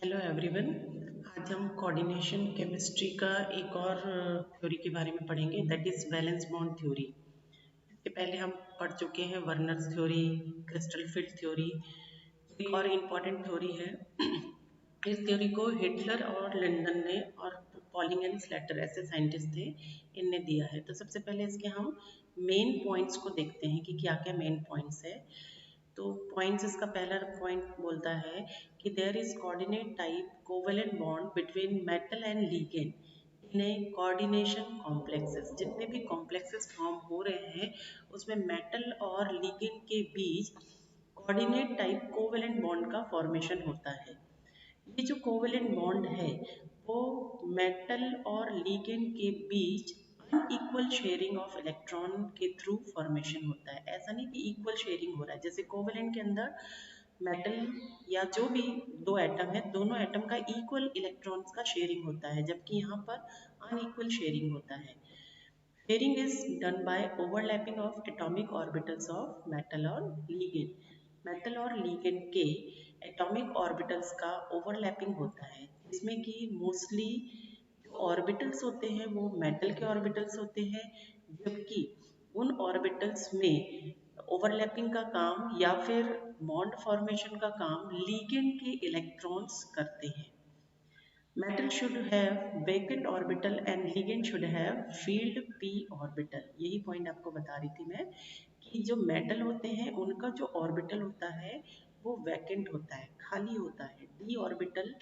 Hello everyone. आज हम coordination chemistry का एक और थ्योरी के बारे में पढ़ेंगे, that is valence bond theory. इसके पहले हम पढ़ चुके हैं Werner's theory, crystal field theory. एक और इम्पॉर्टेंट थ्योरी है। इस थ्योरी को हिटलर और लिंडन ने और पॉलिंग एंड स्लेटर ऐसे साइंटिस्ट थे, इनने दिया है। तो सबसे पहले इसके हम मेन पॉइंट्स को देखते हैं कि क्या क्या मेन पॉइंट्स है। तो पॉइंट्स, इसका पहला पॉइंट बोलता है कि there is coordinate type covalent bond between metal and ligand in a coordination complexes. जितने भी कॉम्प्लेक्सेस फॉर्म हो रहे हैं उसमें मेटल और लिगेंड के बीच कोऑर्डिनेट टाइप कोवेलेंट बॉन्ड का फॉर्मेशन होता है। ये जो कोवेलेंट बॉन्ड है वो मेटल और लिगेंड के बीच अनइक्वल शेयरिंग ऑफ इलेक्ट्रॉन के थ्रू फॉर्मेशन होता है। ऐसा नहीं कि इक्वल शेयरिंग हो रहा है, जैसे कोवेलेंट के अंदर मेटल या जो भी दो एटम है, दोनों एटम का इक्वल इलेक्ट्रॉन्स का शेयरिंग होता है, जबकि यहाँ पर अनइक्वल शेयरिंग होता है। Pairing is done by overlapping of atomic orbitals of metal और ligand। मेटल और लिगेंड के एटॉमिक ऑर्बिटल्स का ओवरलैपिंग होता है, जिसमें कि मोस्टली जो ऑर्बिटल्स होते हैं वो मेटल के ऑर्बिटल्स होते हैं, जबकि उन ऑर्बिटल्स में ओवरलैपिंग का काम या फिर बॉन्ड फॉर्मेशन का काम लिगेंड के इलेक्ट्रॉन्स करते हैं। Metal should have vacant orbital and ligand should have filled p orbital। यही पॉइंट आपको बता रही थी मैं कि जो मेटल होते हैं उनका जो ऑर्बिटल होता है वो वैकेंट होता है, खाली होता है। डी ऑर्बिटल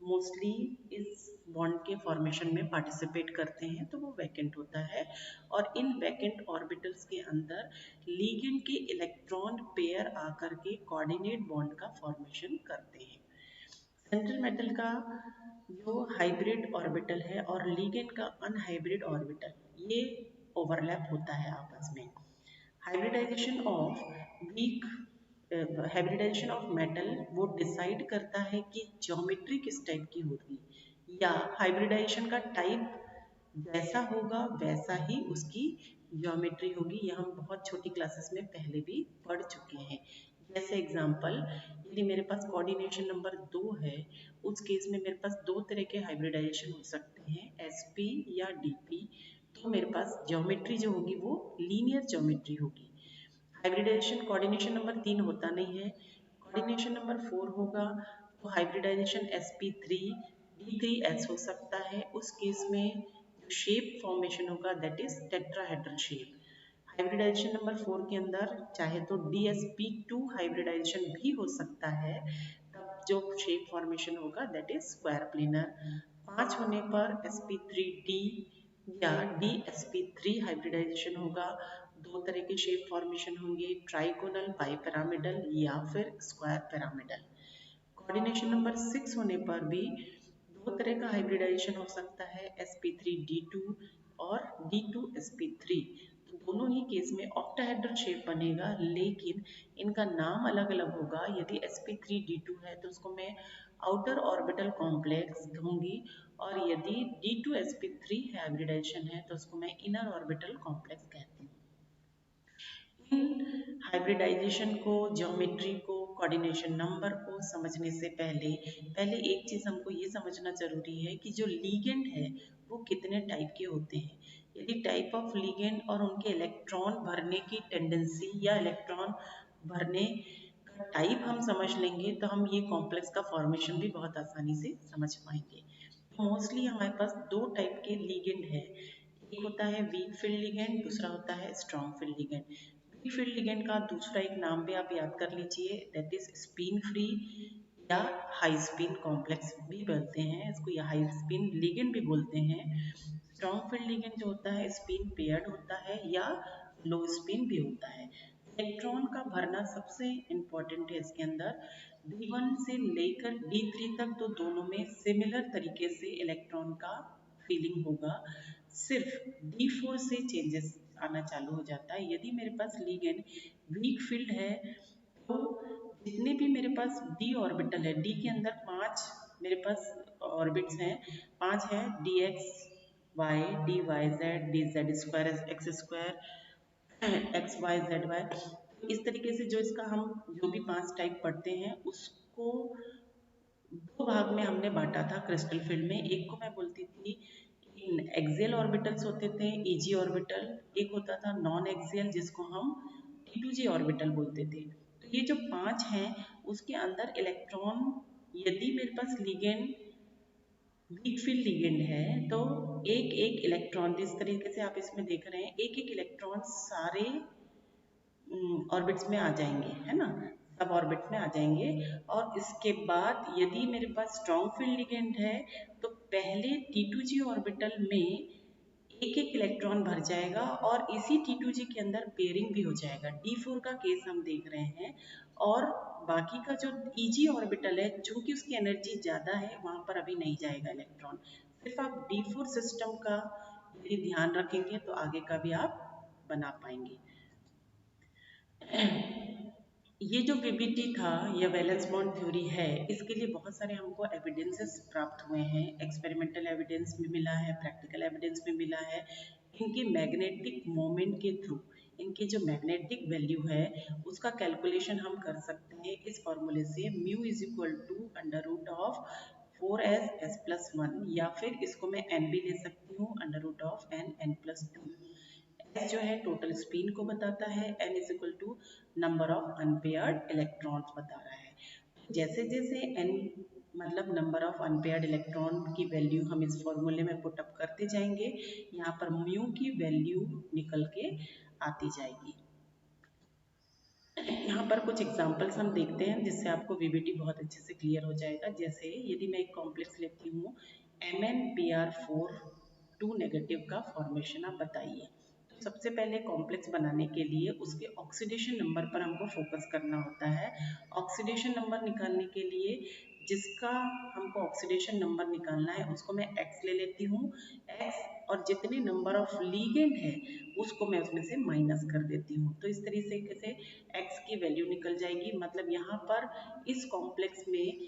मोस्टली इस बॉन्ड के फॉर्मेशन में पार्टिसिपेट करते हैं, तो वो वैकेंट होता है। और इन वैकेंट ऑर्बिटल्स के अंदर लिगेंड के इलेक्ट्रॉन पेयर आकर के कोऑर्डिनेट बॉन्ड का फॉर्मेशन करते हैं। सेंट्रल मेटल का जो हाइब्रिड ऑर्बिटल है और लिगेंड का अनहाइब्रिड ऑर्बिटल, ये ओवरलैप होता है आपस में। Hybridization of weak hybridization of metal वो डिसाइड करता है कि ज्योमेट्री किस टाइप की होगी, या हाइब्रिडाइजेशन का टाइप जैसा होगा वैसा ही उसकी ज्योमेट्री होगी। यह हम बहुत छोटी क्लासेस में पहले भी पढ़ चुके हैं। जैसे एग्जांपल, यदि मेरे पास कोऑर्डिनेशन नंबर 2 है, उस केस में मेरे पास दो तरह के हाइब्रिडाइजेशन हो सकते हैं, एसपी या डीपी। तो मेरे पास ज्योमेट्री जो होगी वो लीनियर ज्योमेट्री होगी। हाइब्रिडाइजेशन कोऑर्डिनेशन नंबर 3 होता नहीं है, कोऑर्डिनेशन नंबर 4 होगा। तो हाइब्रिडाइजेशन sp3 d3s हो सकता है। उस केस में जो शेप फॉर्मेशन होगा that is tetrahedral shape. Hybridization number 4 के अंदर चाहे तो DsP2 हाइब्रिडाइजेशन भी हो सकता है, तब जो शेप फॉर्मेशन होगा दैट इज स्क्वायर प्लेनर। 5 होने पर sp3d या DsP3 हाइब्रिडाइजेशन होगा। दो तरह के शेप फॉर्मेशन होंगे, ट्राइकोनल बाइपिरामिडल या फिर स्क्वायर पिरामिडल। कोऑर्डिनेशन नंबर 6 होने पर भी दो तरह का हाइब्रिडाइजेशन हो सकता है, sp3d2 और d2sp3। तो दोनों ही केस में ऑक्टाहेड्रल शेप बनेगा, लेकिन इनका नाम अलग अलग होगा। यदि sp3d2 है तो उसको मैं आउटर ऑर्बिटल कॉम्प्लेक्स कहूंगी, और यदि d2sp3 हाइब्रिडाइजेशन है तो उसको मैं इनर ऑर्बिटल कॉम्प्लेक्स कहती हूँ। इन हाइब्रिडाइजेशन को, ज्योमेट्री को, कोऑर्डिनेशन नंबर को समझने से पहले पहले एक चीज़ हमको ये समझना जरूरी है कि जो लीगेंड है वो कितने टाइप के होते हैं। यदि टाइप ऑफ लीगेंड और उनके इलेक्ट्रॉन भरने की टेंडेंसी या इलेक्ट्रॉन भरने का टाइप हम समझ लेंगे तो हम ये कॉम्प्लेक्स का फॉर्मेशन भी बहुत आसानी से समझ पाएंगे। मोस्टली हमारे पास दो टाइप के लिगेंड है, एक होता है वीक फील्ड लिगेंड, दूसरा होता है strong field ligand. Weak field ligand का दूसरा एक नाम भी आप याद कर लीजिए, दैट इज स्पिन फ्री या हाई स्पिन कॉम्प्लेक्स भी बोलते हैं इसको, या हाई स्पिन लिगेंड भी बोलते हैं। स्ट्रॉन्ग फील्ड लिगेंड जो होता है स्पिन पेयर्ड होता है या लो स्पिन भी होता है। इलेक्ट्रॉन का भरना सबसे इम्पोर्टेंट है इसके अंदर। D1 से लेकर D3 तक तो दोनों में सिमिलर तरीके से इलेक्ट्रॉन का फीलिंग होगा, सिर्फ D4 से चेंजेस आना चालू हो जाता है। यदि मेरे पास लिगेंड वीक फील्ड है तो जितने भी मेरे पास d ऑर्बिटल है, d के अंदर 5 मेरे पास ऑर्बिट्स हैं, 5 है dx y dy z dz square x square X Y Z Y. इस तरीके से जो इसका हम जो भी 5 टाइप पढ़ते हैं उसको दो भाग में हमने बांटा था क्रिस्टल फील्ड में। एक को मैं बोलती थी एक्सियल ऑर्बिटल्स होते थे ईजी ऑर्बिटल, एक होता था नॉन एक्सियल जिसको हम T2G ऑर्बिटल बोलते थे। तो ये जो 5 हैं उसके अंदर इलेक्ट्रॉन, यदि मेरे पास लिगेंड वीक फील्ड लिगेंड है तो एक एक इलेक्ट्रॉन, जिस तरीके से आप इसमें देख रहे हैं, एक एक इलेक्ट्रॉन सारे ऑर्बिट्स में आ जाएंगे, है ना, सब ऑर्बिट में आ जाएंगे। और इसके बाद यदि मेरे पास स्ट्रॉन्ग फील्ड लिगेंड है तो पहले T2G ऑर्बिटल में एक एक इलेक्ट्रॉन भर जाएगा और इसी T2G के अंदर पेयरिंग भी हो जाएगा। D4 का केस हम देख रहे हैं। और बाकी का जो EG ऑर्बिटल है, चूंकि उसकी एनर्जी ज़्यादा है, वहाँ पर अभी नहीं जाएगा इलेक्ट्रॉन। सिर्फ आप D4 सिस्टम का यदि ध्यान रखेंगे तो आगे का भी आप बना पाएंगे। ये जो वीबीटी था या वैलेंस बॉन्ड थ्योरी है, इसके लिए बहुत सारे हमको एविडेंसेस प्राप्त हुए हैं। एक्सपेरिमेंटल एविडेंस भी मिला है, प्रैक्टिकल एविडेंस भी मिला है। इनके मैग्नेटिक मोमेंट के थ्रू इनकी जो मैग्नेटिक वैल्यू है उसका कैलकुलेशन हम कर सकते हैं इस फॉर्मूले से, mu is equal to under root of 4s(s+1), या फिर इसको मैं n भी ले सकती हूँ, under root of n(n+2). S जो है टोटल स्पिन को बताता है, n is equal to number of unpaired electrons बता रहा है। जैसे जैसे n मतलब नंबर ऑफ अनपेयर्ड इलेक्ट्रॉन की वैल्यू हम इस फॉर्मूले में पुटअप करते जाएंगे, यहाँ पर म्यू की वैल्यू निकल के आती जाएगी। यहाँ पर कुछ एग्जांपल्स हम देखते हैं जिससे आपको वीबीटी बहुत अच्छे से क्लियर हो जाएगा। जैसे यदि मैं एक कॉम्प्लेक्स लेती हूँ MnPr4 2 नेगेटिव का फॉर्मेशन आप बताइए। तो सबसे पहले कॉम्प्लेक्स बनाने के लिए उसके ऑक्सीडेशन नंबर पर हमको फोकस करना होता है। ऑक्सीडेशन नंबर निकालने के लिए जिसका हमको ऑक्सीडेशन नंबर निकालना है उसको मैं x ले लेती हूँ, x, और जितने नंबर ऑफ लीगेंड है उसको मैं उसमें से माइनस कर देती हूँ। तो इस तरीके से x की वैल्यू निकल जाएगी। मतलब यहाँ पर इस कॉम्प्लेक्स में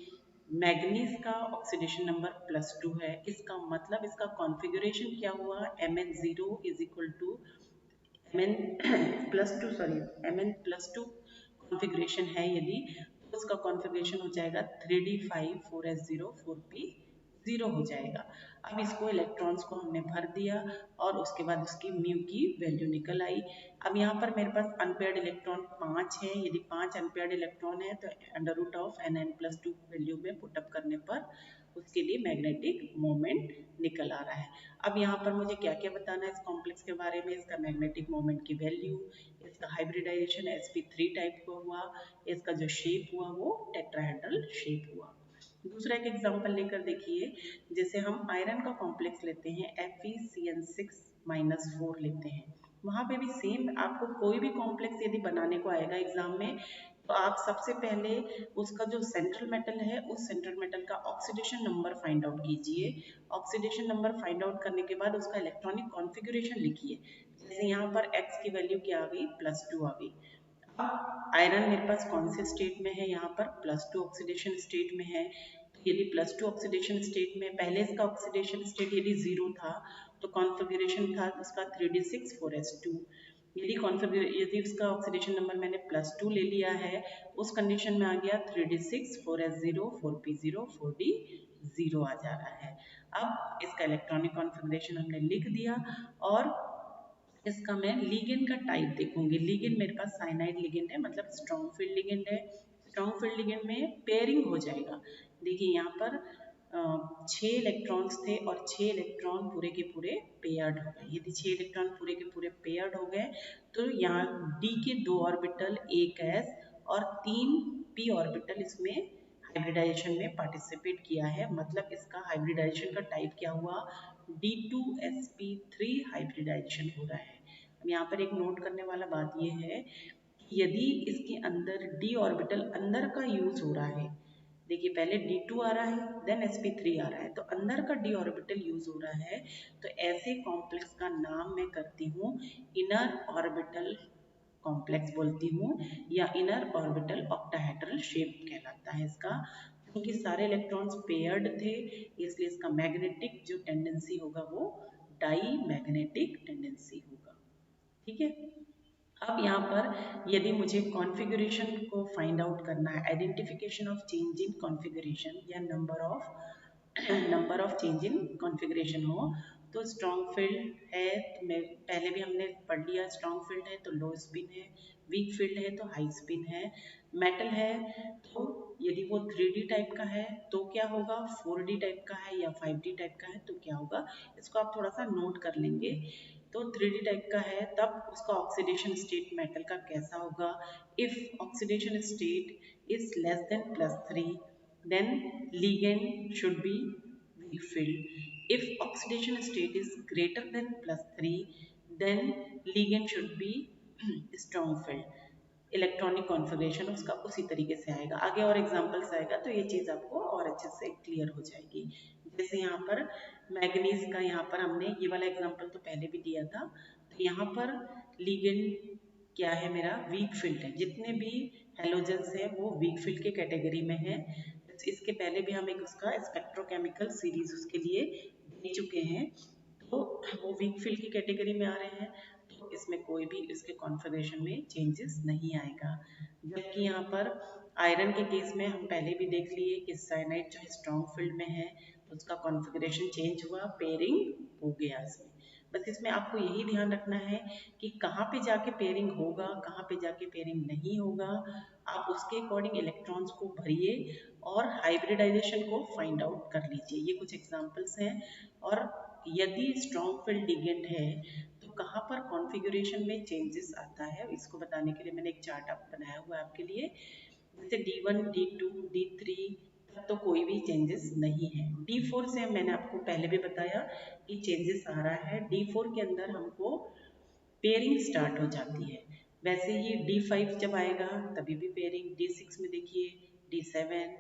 मैग्नीज का ऑक्सीडेशन नंबर +2 है। इसका मतलब इसका कॉन्फ़िगरेशन क्या हुआ, Mn0 is equal to Mn+2 configuration है यदि, तो उसका कॉन्फ़िगरेशन हो जाएगा 3d5 4s0 4p0 हो जाएगा। अब इसको इलेक्ट्रॉन्स को हमने भर दिया और उसके बाद उसकी म्यू की वैल्यू निकल आई। अब यहाँ पर मेरे पास अनपेयर्ड इलेक्ट्रॉन 5 है। यदि 5 अनपेयर्ड इलेक्ट्रॉन है तो under root of nn+2 value में पुटअप करने पर उसके लिए मैग्नेटिक मोमेंट निकल आ रहा है। अब यहाँ पर मुझे क्या क्या बताना है इस कॉम्प्लेक्स के बारे में, इसका मैग्नेटिक मोमेंट की वैल्यू, इसका हाइब्रिडाइजेशन sp3 टाइप का हुआ, इसका जो शेप हुआ वो टेट्राहेड्रल शेप हुआ। दूसरा एक एग्जांपल लेकर देखिए, जैसे हम आयरन का कॉम्प्लेक्स लेते हैं FeCN6-4 लेते हैं। वहाँ पे भी सेम आपको कोई भी कॉम्प्लेक्स यदि बनाने को आएगा एग्जाम में तो आप सबसे पहले उसका जो सेंट्रल मेटल है उस सेंट्रल मेटल का ऑक्सीडेशन नंबर फाइंड आउट कीजिए। ऑक्सीडेशन नंबर फाइंड आउट करने के बाद उसका इलेक्ट्रॉनिक कॉन्फ़िगरेशन लिखिए। जैसे यहाँ पर x की वैल्यू क्या आ गई, +2 आ गई। अब आयरन मेरे पास कौन से स्टेट में है, यहाँ पर +2 ऑक्सीडेशन स्टेट में है। तो यदि +2 ऑक्सीडेशन स्टेट में पहले इसका ऑक्सीडेशन स्टेट यदि 0 था तो कॉन्फ़िगरेशन था उसका 3d6 4s2। यदि उसका ऑक्सीडेशन नंबर मैंने +2 ले लिया है, उस कंडीशन में आ गया 3d6 4s0 4p0 4d0 आ जा रहा है। अब इसका इलेक्ट्रॉनिक कॉन्फ़िगरेशन हमने लिख दिया और इसका मैं लिगेंड का टाइप देखूंगी। लिगेंड मेरे पास साइनाइड लिगेंड है, मतलब स्ट्रॉन्ग फील्ड लिगेंड है। स्ट्रॉन्ग फील्ड लिगेंड में पेयरिंग हो जाएगा। देखिए यहाँ पर 6 इलेक्ट्रॉन्स थे और 6 इलेक्ट्रॉन पूरे के पूरे पेयर्ड हो गए। यदि 6 इलेक्ट्रॉन पूरे के पूरे पेयर्ड हो गए तो यहाँ d के 2 ऑर्बिटल, एक s और 3 p ऑर्बिटल इसमें हाइब्रिडाइजेशन में पार्टिसिपेट किया है। मतलब इसका हाइब्रिडाइजेशन का टाइप क्या हुआ, D2sp3 हाइब्रिडाइजेशन हो रहा है। अब यहाँ पर एक नोट करने वाला बात यह है कि यदि इसके अंदर d ऑर्बिटल अंदर का यूज हो रहा है, देखिए पहले D2 आ रहा है देन sp3 आ रहा है, तो अंदर का d ऑर्बिटल यूज हो रहा है, तो ऐसे कॉम्प्लेक्स का नाम मैं करती हूँ इनर ऑर्बिटल कॉम्प्लेक्स बोलती हूँ, या इनर ऑर्बिटल ऑक्टाहेड्रल शेप कहलाता है इसका। क्योंकि सारे इलेक्ट्रॉन्स पेयर्ड थे इसलिए इसका मैग्नेटिक जो टेंडेंसी होगा वो डाई मैग्नेटिक टेंडेंसी होगा। ठीक है। अब यहाँ पर यदि मुझे कॉन्फ़िगरेशन को फाइंड आउट करना है, identification of change in configuration या number of change in configuration हो, तो स्ट्रॉन्ग फील्ड है तो मैं पहले भी हमने पढ़ लिया, स्ट्रॉन्ग फील्ड है तो लो स्पिन है, वीक फील्ड है तो हाई स्पिन है, मेटल है तो यदि वो 3D टाइप का है तो क्या होगा, 4D टाइप का है या 5D टाइप का है तो क्या होगा, इसको आप थोड़ा सा नोट कर लेंगे। तो 3D टाइप का है तब उसका ऑक्सीडेशन स्टेट मेटल का कैसा होगा, if oxidation state is less than +3 then ligand should be weak filled. If oxidation state is greater than +3 then ligand should be strong filled. Electronic configuration उसका उसी तरीके से आएगा, आगे और एग्जांपल्स आएगा तो ये चीज़ आपको और अच्छे से क्लियर हो जाएगी। जैसे यहाँ पर मैग्नीज का, यहाँ पर हमने ये वाला एग्जांपल तो पहले भी दिया था, तो यहाँ पर लिगेंड क्या है मेरा, वीक फील्ड है, जितने भी हेलोजेंस है वो वीक फील्ड के कैटेगरी में है। इसके पहले भी हम एक उसका स्पेक्ट्रोकेमिकल सीरीज उसके लिए दे चुके हैं, तो वो वीक फील्ड की कैटेगरी में आ रहे हैं, तो इसमें कोई भी इसके कॉन्फ़िगरेशन में चेंजेस नहीं आएगा। जबकि यहाँ पर आयरन के केस में हम पहले भी देख लिए कि साइनाइड जो है स्ट्रॉन्ग फील्ड में है तो उसका कॉन्फ़िगरेशन चेंज हुआ, पेयरिंग हो गया इसमें। बस इसमें आपको यही ध्यान रखना है कि कहाँ पे जाके पेयरिंग होगा, कहाँ पे जाके पेयरिंग नहीं होगा, आप उसके अकॉर्डिंग इलेक्ट्रॉन्स को भरिए और हाइब्रिडाइजेशन को फाइंड आउट कर लीजिए। ये कुछ एग्जांपल्स हैं। और यदि स्ट्रॉन्ग फील्ड लिगेंड है तो कहाँ पर कॉन्फ़िगरेशन में चेंजेस आता है, इसको बताने के लिए मैंने एक चार्ट आप बनाया हुआ है आपके लिए। जैसे D1, D2, D3 तब तो कोई भी चेंजेस नहीं है। D4 से मैंने आपको पहले भी बताया कि चेंजेस आ रहा है, D4 के अंदर हमको पेयरिंग स्टार्ट हो जाती है। वैसे ही D5 जब आएगा तभी भी पेयरिंग, D6 में देखिए, D7,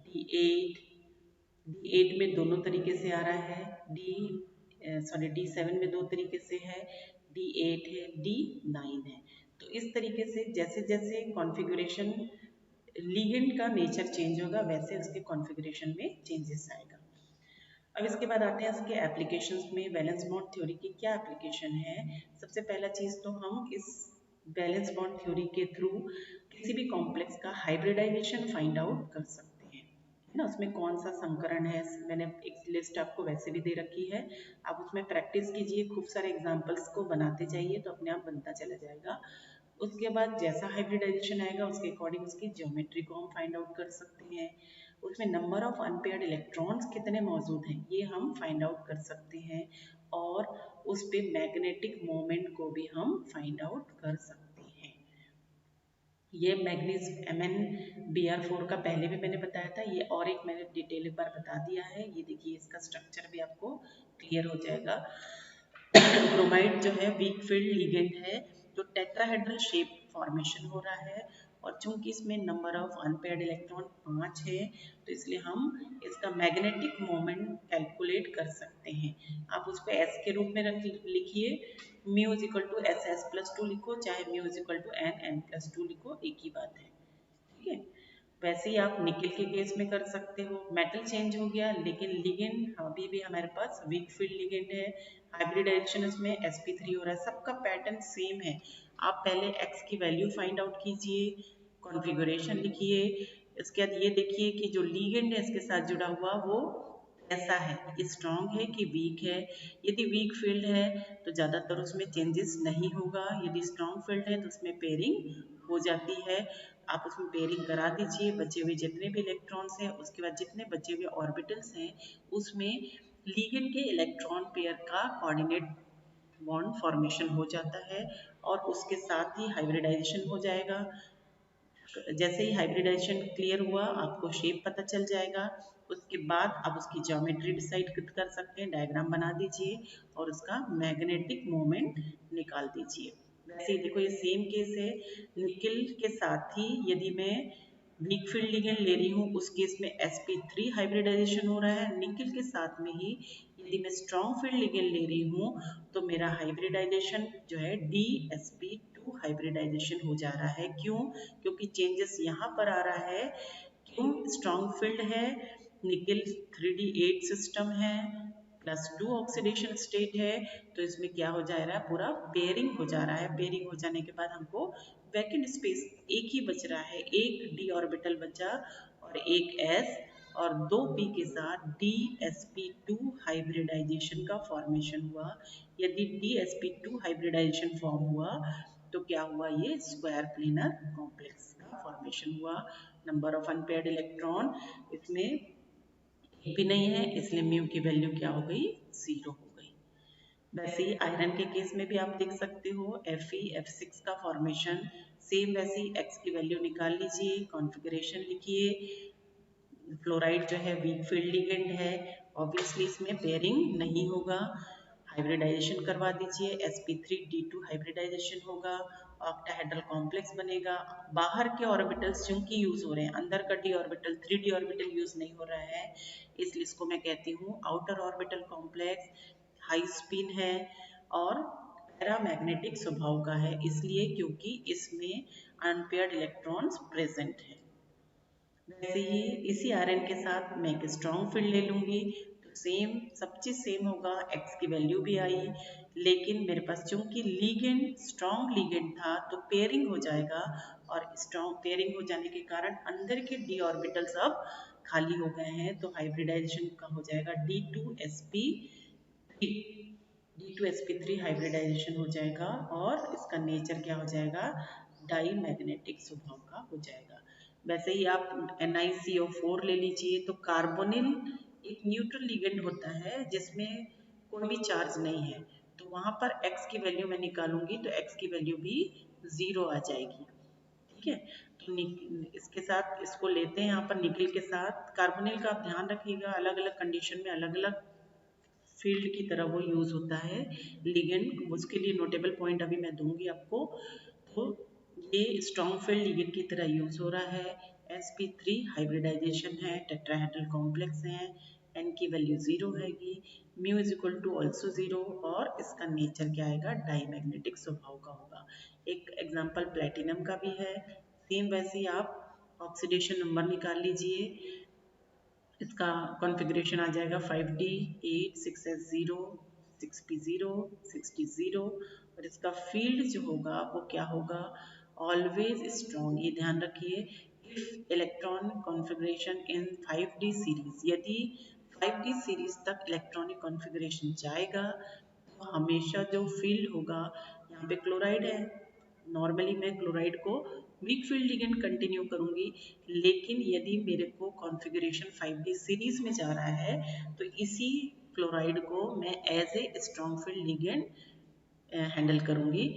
D8, D8 में दोनों तरीके से आ रहा है, D7 में दो तरीके से है, D8 है, D9 है। तो इस तरीके से जैसे जैसे कॉन्फ़िगरेशन लिगेंड का नेचर चेंज होगा वैसे उसके कॉन्फ़िगरेशन में चेंजेस आएगा। अब इसके बाद आते हैं इसके एप्लीकेशंस में। वैलेंस बॉन्ड थ्योरी की क्या एप्लीकेशन है, सबसे पहला चीज़ तो हम इस वैलेंस बॉन्ड थ्योरी के थ्रू किसी भी कॉम्प्लेक्स का हाइब्रिडाइजेशन फाइंड आउट कर सकते हैं, है ना। उसमें कौन सा संकरण है, मैंने एक लिस्ट आपको वैसे भी दे रखी है, आप उसमें प्रैक्टिस कीजिए, खूब सारे एग्जाम्पल्स को बनाते जाइए तो अपने आप बनता चला जाएगा। उसके बाद जैसा हाइब्रिडाइजेशन आएगा उसके अकॉर्डिंग उसकी ज्योमेट्री को हम फाइंड आउट कर सकते हैं, उसमें नंबर ऑफ अनपेयर्ड इलेक्ट्रॉन्स कितने मौजूद हैं ये हम फाइंड आउट कर सकते हैं, और उस पे मैग्नेटिक मोमेंट को भी हम फाइंड आउट कर सकते हैं। ये मैग्नीज MnBr4 का पहले भी मैंने बताया था, ये और एक मैंने डिटेल एक बार बता दिया है, ये देखिए इसका स्ट्रक्चर भी आपको क्लियर हो जाएगा। ब्रोमाइड जो है वीक फील्ड लिगेंड है, तो टेट्राहेड्रल शेप फॉर्मेशन हो रहा है, और चूंकि इसमें नंबर ऑफ अनपेयर्ड इलेक्ट्रॉन 5 है तो इसलिए हम इसका मैग्नेटिक मोमेंट कैलकुलेट कर सकते हैं। आप उसको S के रूप में लिखिए, mu is equal to SS+2 लिखो, चाहे mu is equal to N+2 लिखो, एक ही बात है, ठीक है। वैसे ही आप निकल के केस में कर सकते हो, मेटल चेंज हो गया लेकिन लिगेंड अभी भी हमारे पास वीक फील्ड लिगेंड है, हाइब्रिडाइजेशन इसमें sp3 हो रहा है, सबका पैटर्न सेम है। आप पहले x की वैल्यू फाइंड आउट कीजिए, कॉन्फ़िगरेशन लिखिए, इसके बाद ये देखिए कि जो लिगेंड है इसके साथ जुड़ा हुआ वो कैसा है, स्ट्रॉन्ग है कि वीक है। यदि वीक फील्ड है तो ज़्यादातर उसमें चेंजेस नहीं होगा, यदि स्ट्रॉन्ग फील्ड है तो उसमें पेयरिंग हो जाती है। आप उसमें पेयरिंग करा दीजिए, बचे हुए जितने भी इलेक्ट्रॉन्स हैं उसके बाद जितने बचे हुए ऑर्बिटल्स हैं उसमें लिगेंड के इलेक्ट्रॉन पेयर का कोऑर्डिनेट बॉन्ड फॉर्मेशन हो जाता है, और उसके साथ ही हाइब्रिडाइजेशन हो जाएगा। जैसे ही हाइब्रिडाइजेशन क्लियर हुआ आपको शेप पता चल जाएगा, उसके बाद आप उसकी ज्योमेट्री डिसाइड कर सकते हैं, डायग्राम बना दीजिए और उसका मैग्नेटिक मोमेंट निकाल दीजिए। वैसे ही देखो ये सेम केस है, निकिल के साथ ही यदि मैं वीक फील्ड लिगेंड ले रही हूँ उस केस में sp3 हाइब्रिडाइजेशन हो रहा है, निकिल के साथ में ही यदि मैं स्ट्रॉन्ग फील्ड लिगेंड ले रही हूँ तो मेरा हाइब्रिडाइजेशन जो है dsp2 हाइब्रिडाइजेशन हो जा रहा है। क्यों, क्योंकि चेंजेस यहाँ पर आ रहा है, क्यों, स्ट्रॉन्ग फील्ड है, निकिल 3d8 सिस्टम है, +2 ऑक्सीडेशन स्टेट है, तो इसमें क्या हो जा रहा है, पूरा पेयरिंग हो जा रहा है। पेयरिंग हो जाने के बाद हमको वैकेंट स्पेस एक ही बच रहा है, एक d ऑर्बिटल बचा और एक s और 2 p के साथ dsp2 हाइब्रिडाइजेशन का फॉर्मेशन हुआ। यदि dsp2 हाइब्रिडाइजेशन फॉर्म हुआ तो क्या हुआ, ये स्क्वायर प्लेनर कॉम्प्लेक्स का फॉर्मेशन हुआ। नंबर ऑफ अनपेयर्ड इलेक्ट्रॉन इसमें एक भी नहीं है, इसलिए म्यू की वैल्यू क्या हो गई, 0 हो गई। वैसे ही आयरन के केस में भी आप देख सकते हो, Fe F6 का फॉर्मेशन सेम वैसे ही x की वैल्यू निकाल लीजिए, कॉन्फ़िगरेशन लिखिए। फ्लोराइड जो है वीक फील्ड लिगेंड है, ऑब्वियसली इसमें पेयरिंग नहीं होगा। हाइब्रिडाइजेशन करवा दीजिए, sp3d2 हाइब्रिडाइजेशन होगा, ऑक्टाहेड्रल कॉम्प्लेक्स बनेगा। बाहर के ऑर्बिटल्स चूंकि यूज हो रहे हैं, अंदर का d orbital 3d orbital use नहीं हो रहा है, इसलिए इसको मैं कहती हूँ outer orbital complex, high spin है और पैरामैग्नेटिक स्वभाव का है, इसलिए क्योंकि इसमें अनपेयर्ड इलेक्ट्रॉन्स प्रेजेंट है। वैसे ही इसी आयरन के साथ मैं एक स्ट्रॉन्ग फील्ड ले लूंगी, तो सेम सब चीज सेम होगा, x की वैल्यू भी आई, लेकिन मेरे पास चूंकि लीगेंड स्ट्रॉन्ग लीगेंड था तो पेयरिंग हो जाएगा, और स्ट्रॉन्ग पेयरिंग हो जाने के कारण अंदर के d ऑर्बिटल्स अब खाली हो गए हैं, तो हाइब्रिडाइजेशन का हो जाएगा d2sp3, d2sp3 हाइब्रिडाइजेशन हो जाएगा और इसका नेचर क्या हो जाएगा, डाई मैग्नेटिक स्वभाव का हो जाएगा। वैसे ही आप NiCO4 ले लीजिए, तो कार्बोनिल एक न्यूट्रल लिगेंड होता है जिसमें कोई भी चार्ज नहीं है, तो वहां पर x की वैल्यू मैं निकालूंगी तो x की वैल्यू भी 0 आ जाएगी। ठीक है, तो इसके साथ इसको लेते हैं यहाँ पर निकल के साथ। कार्बोनिल का आप ध्यान रखिएगा, अलग अलग कंडीशन में अलग अलग फील्ड की तरह वो यूज होता है लिगेंड, उसके लिए नोटेबल पॉइंट अभी मैं दूंगी आपको। तो ये स्ट्रॉन्ग फील्ड लिगेंड की तरह यूज हो रहा है। sp3 हाइब्रिडाइजेशन है, टेट्राहेड्रल कॉम्प्लेक्स है, n की वैल्यू 0 हैगी, mu is equal to also 0, और इसका नेचर क्या आएगा, डाईमैग्नेटिक स्वभाव का होगा। एक एग्जांपल प्लेटिनम का भी है, सेम वैसे ही आप ऑक्सीडेशन नंबर निकाल लीजिए, इसका कॉन्फ़िगरेशन आ जाएगा 5d 8 6s0 6p0 6d0, और इसका फील्ड जो होगा वो क्या होगा, ऑलवेज स्ट्रॉन्ग। ये ध्यान रखिए, if electron configuration in 5d series, यदि 5d सीरीज तक इलेक्ट्रॉनिक कॉन्फ़िगरेशन जाएगा तो हमेशा जो फील्ड होगा, यहाँ पे क्लोराइड है, नॉर्मली मैं क्लोराइड को वीक फील्ड लिगेंड कंटिन्यू करूंगी, लेकिन यदि मेरे को कॉन्फ़िगरेशन 5d सीरीज में जा रहा है तो इसी क्लोराइड को मैं as a strong field ligand handle करूंगी।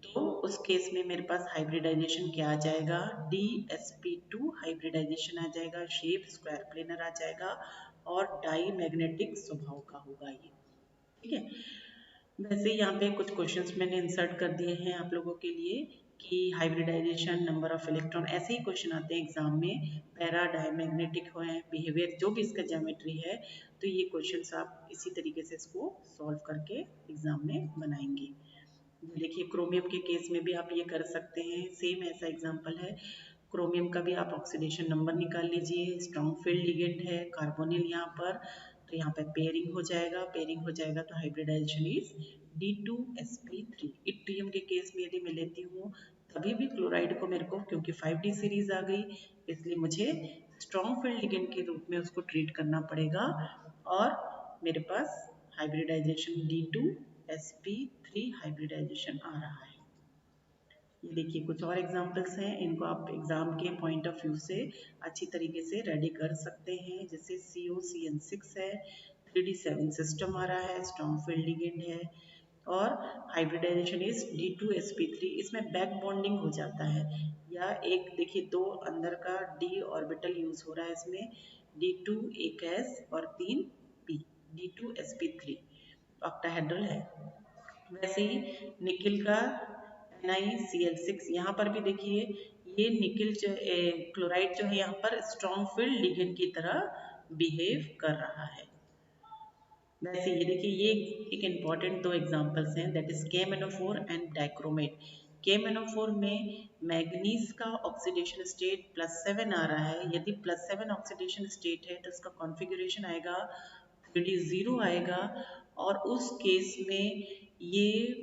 तो उस केस में मेरे पास हाइब्रिडाइजेशन क्या आ जाएगा, dsp2 हाइब्रिडाइजेशन आ जाएगा, शेप स्क्वायर प्लेनर आ जाएगा और डाई मैग्नेटिक स्वभाव का होगा ये। ठीक है, वैसे यहाँ पे कुछ क्वेश्चंस मैंने इंसर्ट कर दिए हैं आप लोगों के लिए कि हाइब्रिडाइजेशन, नंबर ऑफ इलेक्ट्रॉन, ऐसे ही क्वेश्चन आते हैं एग्जाम में, पैरा डायमैग्नेटिक हो, बिहेवियर, जो भी इसका ज्योमेट्री है, तो ये क्वेश्चंस आप इसी तरीके से इसको सॉल्व करके एग्जाम में बनाएंगे। देखिए क्रोमियम के केस में भी आप ये कर सकते हैं, सेम ऐसा एग्जाम्पल है। क्रोमियम का भी आप ऑक्सीडेशन नंबर निकाल लीजिए, स्ट्रॉन्ग फील्ड लिगेंड है कार्बोनिल यहाँ पर, तो यहाँ पर पेयरिंग हो जाएगा, पेयरिंग हो जाएगा तो हाइब्रिडाइजेशन इज d2sp3। इट्रियम के केस में यदि मैं लेती हूँ तभी भी क्लोराइड को मेरे को, क्योंकि 5d सीरीज आ गई, इसलिए मुझे स्ट्रॉन्ग फील्ड लिगेंड के रूप में उसको ट्रीट करना पड़ेगा, और मेरे पास हाइब्रिडाइजेशन d2sp3 हाइब्रिडाइजेशन आ रहा है। ये देखिए कुछ और एग्जांपल्स हैं, इनको आप एग्जाम के पॉइंट ऑफ व्यू से अच्छी तरीके से रेडी कर सकते हैं। जैसे COCN6 है, 3d7 सिस्टम आ रहा है, स्ट्रॉन्ग फील्ड लिगेंड है, और हाइब्रिडाइजेशन इज d2sp3, इसमें बैक बॉन्डिंग हो जाता है, या एक देखिए दो अंदर का d ऑर्बिटल यूज हो रहा है इसमें, d2 एक s और 3 p, d2sp3 ऑक्टाहेड्रल है। वैसे ही निकिल का NiCl6, यहाँ पर भी देखिए ये निकिल जो क्लोराइड जो है यहाँ पर स्ट्रॉन्ग फील्ड लिगेंड की तरह बिहेव कर रहा है। वैसे ये देखिए ये एक इम्पॉर्टेंट दो एग्जांपल्स हैं, that is KMnO4 and dichromate. KMnO4 में मैग्नीज का ऑक्सीडेशन स्टेट +7 आ रहा है, यदि +7 ऑक्सीडेशन स्टेट है तो इसका कॉन्फ़िगरेशन आएगा 3D 0 आएगा, और उस केस में ये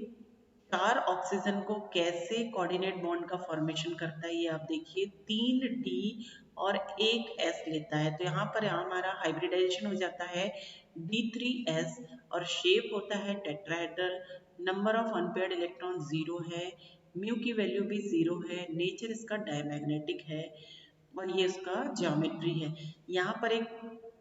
4 ऑक्सीजन को कैसे कोऑर्डिनेट बॉन्ड का फॉर्मेशन करता है ये आप देखिए, 3D और 1S लेता है, तो यहाँ पर हमारा हाइब्रिडाइजेशन हो जाता है D3S, और शेप होता है tetrahedral, number of unpaired electron 0 है, म्यू की वैल्यू भी 0 है, नेचर इसका डायमैग्नेटिक है, और ये इसका ज्योमेट्री है। यहाँ पर एक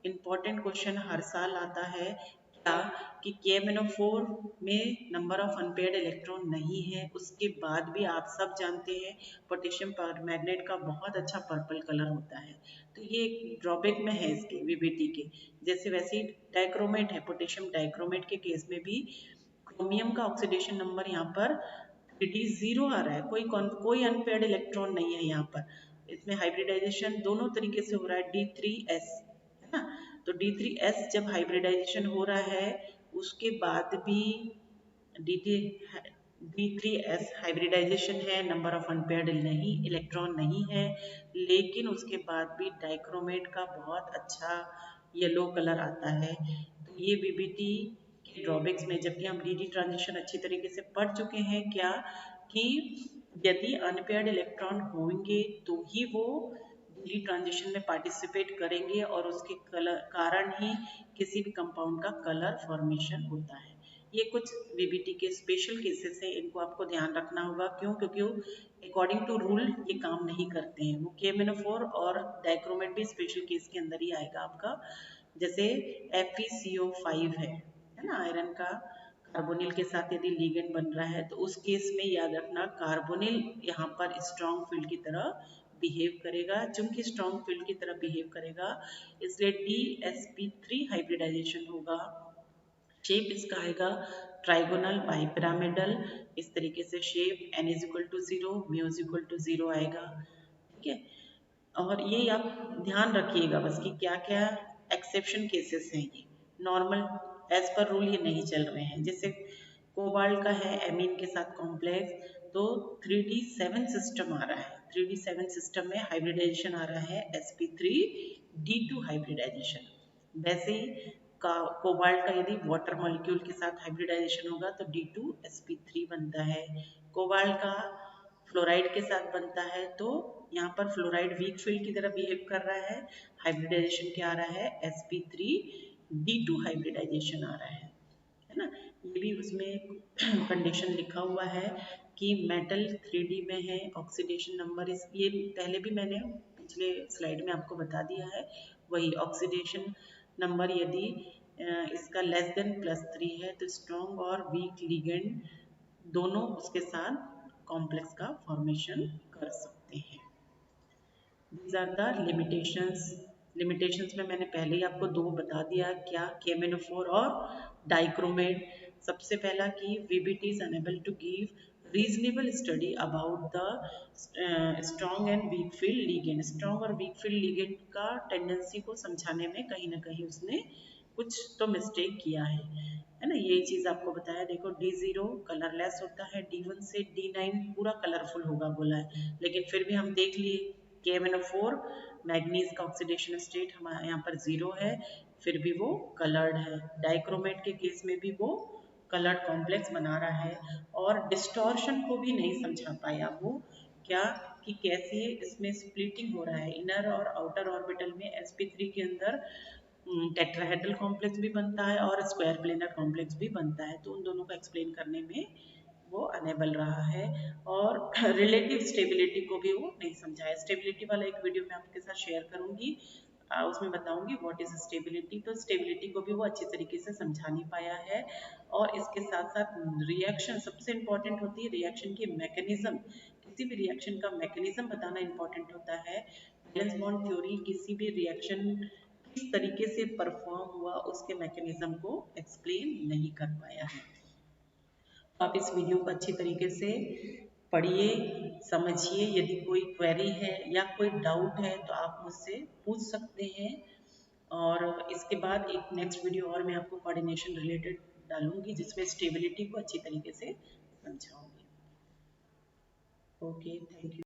इम्पॉर्टेंट क्वेश्चन हर साल आता है क्या, कि KMnO4 में नंबर ऑफ अनपेयर्ड इलेक्ट्रॉन नहीं है, उसके बाद भी आप सब जानते हैं पोटेशियम परमैग्नेट का बहुत अच्छा पर्पल कलर होता है, तो ये एक ड्रॉबैक में है इसके VBT के। जैसे वैसे ही डाइक्रोमेट है, पोटेशियम डाइक्रोमेट के केस में भी क्रोमियम का ऑक्सीडेशन नंबर यहाँ पर 3D 0 आ रहा है, कोई अनपेयर्ड इलेक्ट्रॉन नहीं है यहाँ पर, इसमें हाइब्रिडाइजेशन दोनों तरीके से हो रहा है D3S, है ना। तो D3S जब हाइब्रिडाइजेशन हो रहा है, उसके बाद भी D3S हाइब्रिडाइजेशन है, नंबर ऑफ अनपेयर्ड नहीं इलेक्ट्रॉन नहीं है, लेकिन उसके बाद भी डाइक्रोमेट का बहुत अच्छा येलो कलर आता है, तो ये VBT के ड्रॉबैक्स में, जबकि हम DD ट्रांजिशन अच्छी तरीके से पढ़ चुके हैं क्या, कि यदि अनपेयर्ड इलेक्ट्रॉन होंगे तो ही वो DD ट्रांजिशन में पार्टिसिपेट करेंगे, और उसके कलर कारण ही किसी भी कंपाउंड का कलर फॉर्मेशन होता है। ये कुछ VBT के स्पेशल केसेस हैं, इनको आपको ध्यान रखना होगा, क्यों, क्योंकि अकॉर्डिंग टू रूल ये काम नहीं करते हैं, वो KMnO4 और डाइक्रोमेट भी स्पेशल केस के अंदर ही आएगा आपका, जैसे FeCO5 है ना, आयरन का कार्बोनिल के साथ यदि लिगेंड बन रहा है, तो उस केस में याद रखना कार्बोनिल यहाँ पर स्ट्रॉन्ग फील्ड की तरह बिहेव करेगा, चूंकि स्ट्रॉन्ग फील्ड की तरह बिहेव करेगा इसलिए DsP3 हाइब्रिडाइजेशन होगा, शेप इसका आएगा ट्राइगोनल बाइपिरामिडल, इस तरीके से shape, n is equal to 0, mu is equal to 0 आएगा, ठीक है। और ये आप ध्यान रखिएगा बस कि क्या क्या एक्सेप्शन केसेस हैं, ये नॉर्मल एज पर रूल ये नहीं चल रहे हैं। जैसे कोबाल्ट का है एमीन के साथ कॉम्प्लेक्स, तो 3D7 सिस्टम आ रहा है, 3D7 सिस्टम में हाइब्रिडाइजेशन आ रहा है sp3d2 हाइब्रिडाइजेशन। वैसे ही कोबाल्ट का यदि वाटर मॉलिक्यूल के साथ हाइब्रिडाइजेशन होगा तो D2sp3 बनता है, कोबाल्ट का फ्लोराइड के साथ बनता है, तो यहाँ पर फ्लोराइड वीक फील्ड की तरह बिहेव कर रहा है, हाइब्रिडाइजेशन क्या आ रहा है sp3d2 हाइब्रिडाइजेशन आ रहा है ना। ये भी उसमें कंडीशन लिखा हुआ है कि मेटल 3D में है, ऑक्सीडेशन नंबर इस ये पहले भी मैंने पिछले स्लाइड में आपको बता दिया है, वही ऑक्सीडेशन नंबर यदि इसका लेस देन +3 है तो स्ट्रॉन्ग और वीक लिगेंड दोनों उसके साथ कॉम्प्लेक्स का फॉर्मेशन कर सकते हैं। दीज आर द लिमिटेशंस में मैंने पहले ही आपको दो बता दिया, क्या KMnO4 और डाइक्रोमेट। सबसे पहला कि VBT is unable to give reasonable study about the strong and weak field ligand। Strong और वीक फील्ड लिगेंड का टेंडेंसी को समझाने में कहीं ना कहीं उसने कुछ तो मिस्टेक किया है ना, यही चीज आपको बताया। देखो D0 कलरलेस होता है, D1 से D9 पूरा कलरफुल होगा बोला है, लेकिन फिर भी हम देख लिए KMnO4 मैग्नीज का ऑक्सीडेशन स्टेट हमारे यहाँ पर 0 है, फिर भी वो कलर्ड है। डाइक्रोमेट के केस में भी वो कलर्ड कॉम्प्लेक्स बना रहा है, और डिस्टॉर्शन को भी नहीं समझा पाया वो, क्या कि कैसे इसमें स्प्लिटिंग हो रहा है, इनर और आउटर ऑर्बिटल में sp3 के अंदर टेट्राहेड्रल कॉम्प्लेक्स भी बनता है और स्क्वायर प्लेनर कॉम्प्लेक्स भी बनता है, तो उन दोनों को एक्सप्लेन करने में वो अनेबल रहा है, और रिलेटिव स्टेबिलिटी को भी वो नहीं समझाया। स्टेबिलिटी वाला एक वीडियो मैं आपके साथ शेयर करूंगी, उसमें बताऊंगी व्हाट इज स्टेबिलिटी, तो स्टेबिलिटी को भी वो अच्छी तरीके से समझा नहीं पाया है। और इसके साथ साथ रिएक्शन सबसे इम्पोर्टेंट होती है, रिएक्शन की मैकेनिज्म, किसी भी रिएक्शन का मैकेनिज्म बताना इम्पोर्टेंट होता है। वैलेंस बॉन्ड थ्योरी किसी भी रिएक्शन किस तरीके से परफॉर्म हुआ उसके मैकेनिज्म को एक्सप्लेन नहीं कर पाया है। आप इस वीडियो को अच्छी तरीके से पढ़िए, समझिए, यदि कोई क्वेरी है या कोई डाउट है तो आप मुझसे पूछ सकते हैं, और इसके बाद एक नेक्स्ट वीडियो और मैं आपको कोऑर्डिनेशन रिलेटेड डालूंगी जिसमें स्टेबिलिटी को अच्छी तरीके से समझाऊंगी। Okay, thank you.